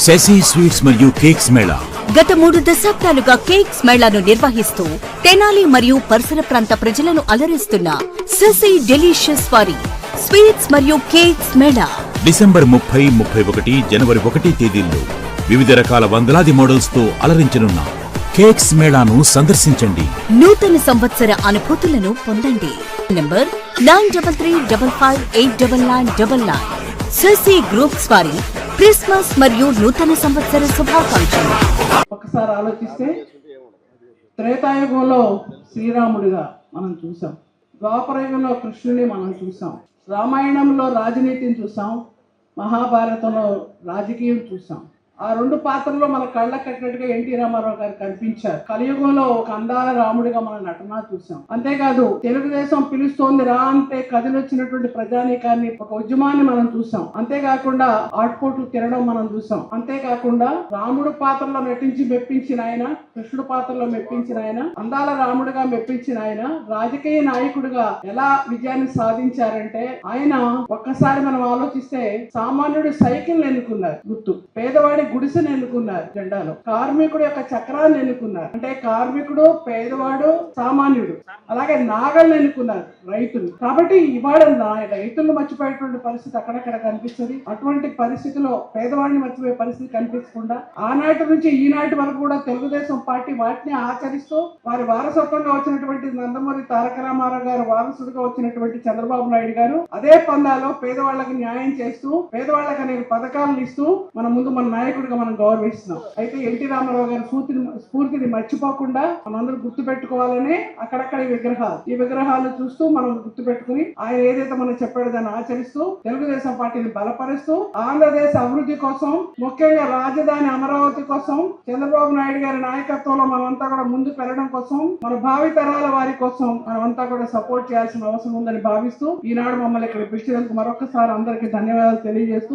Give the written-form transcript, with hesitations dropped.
Shashi sweets మరియు cakes Mela గత 3 దశాబ్దాలుగా కేక్స్ మేళాను నిర్వహిస్తూ తెనాలి మరియు పరిసర ప్రాంత ప్రజలను అలరిస్తున్న శశి డెలిషియస్ వారి స్వీట్స్ మరియు కేక్స్ మేళా డిసెంబర్ 30, 31, జనవరి 1 తేదీల్లో వివిధ రకాల వందలాది మోడల్స్ తో అలరించనున్న కేక్స్ మేళాను సందర్శించండి. నూతన సంవత్సర అనుభూతులను పొందండి. నంబర్ 9355589999 శశి గ్రూప్స్ వారి క్రిస్మస్ మరియు నూతన సంవత్సర శుభాకాంక్షలు. ఒకసారి ఆలోచిస్తే త్రేతాయుగంలో శ్రీరాముడిగా మనం చూసాం, ద్వాపరయుగంలో కృష్ణుని మనం చూసాం, రామాయణంలో రాజనీతిని చూసాం, మహాభారతంలో రాజకీయం చూసాం. ఆ 2 పాత్రల్లో మన కళ్ళ కట్టినట్టుగా ఎన్టీ రామారావు గారు కనిపించారు. కలియుగంలో ఒక అందాల రాముడిగా మన నటన చూసాం. అంతేకాదు తెలుగుదేశం పిలుస్తోంది రా అంటే కదిలొచ్చినటువంటి ప్రజానీకాన్ని, ఒక ఉద్యమాన్ని మనం చూసాం. అంతేకాకుండా ఆట్పోట్లు తినడం మనం చూసాం. అంతేకాకుండా రాముడు పాత్రలో నటించి మెప్పించిన ఆయన, కృష్ణుడు పాత్రలో మెప్పించిన ఆయన, అందాల రాముడిగా మెప్పించిన ఆయన రాజకీయ నాయకుడిగా ఎలా విజయాన్ని సాధించారంటే, ఆయన ఒక్కసారి మనం ఆలోచిస్తే సామాన్యుడు సైకిల్ ఎన్నుకున్నారు గుర్తు, పేదవాడి గుడిసెను ఎన్నుకున్నారు జెండాలో, కార్మికుడు యొక్క చక్రాన్ని ఎన్నుకున్నారు, అంటే కార్మికుడు, పేదవాడు, సామాన్యుడు. అలాగే నాగల్ని ఎన్నుకున్నారు రైతులు. కాబట్టి ఇవాళ రైతులను మర్చిపోయేటువంటి పరిస్థితి అక్కడక్కడ కనిపిస్తుంది. అటువంటి పరిస్థితిలో పేదవాడిని మర్చిపోయే పరిస్థితి కనిపించకుండా ఆనాటి నుంచి ఈనాటి వరకు కూడా తెలుగుదేశం పార్టీ వాటిని ఆచరిస్తూ, వారి వారసత్వంగా వచ్చినటువంటి నందమూరి తారక రామారావు గారు వారసుడిగా వచ్చినటువంటి చంద్రబాబు నాయుడు గారు అదే పందాలో పేదవాళ్లకు న్యాయం చేస్తూ, పేదవాళ్లకు అనేక పథకాలను ఇస్తూ మన ముందు మన నాయకుడిగా మనం గౌరవిస్తున్నాం. అయితే ఎన్టీ రామారావు గారి స్ఫూర్తిని మర్చిపోకుండా మనందరూ గుర్తు పెట్టుకోవాలని అక్కడక్కడ ఈ విగ్రహాలు చూస్తూ మనం గుర్తు పెట్టుకుని ఆయన ఏదైతే మనం చెప్పాడో దాన్ని ఆచరిస్తూ తెలుగుదేశం పార్టీని బలపరుస్తూ ఆంధ్రదేశ్ అభివృద్ధి కోసం, ముఖ్యంగా రాజధాని అమరావతి కోసం చంద్రబాబు నాయుడు గారి నాయకత్వంలో మనమంతా కూడా ముందుకు వెళ్ళడం కోసం, మన భావి తరాల వారి కోసం మనమంతా కూడా సపోర్ట్ చేయాల్సిన అవసరం ఉందని భావిస్తూ ఈనాడు మమ్మల్ని ఇక్కడ పిలిచినందుకు మరొకసారి అందరికీ ధన్యవాదాలు తెలియజేస్తూ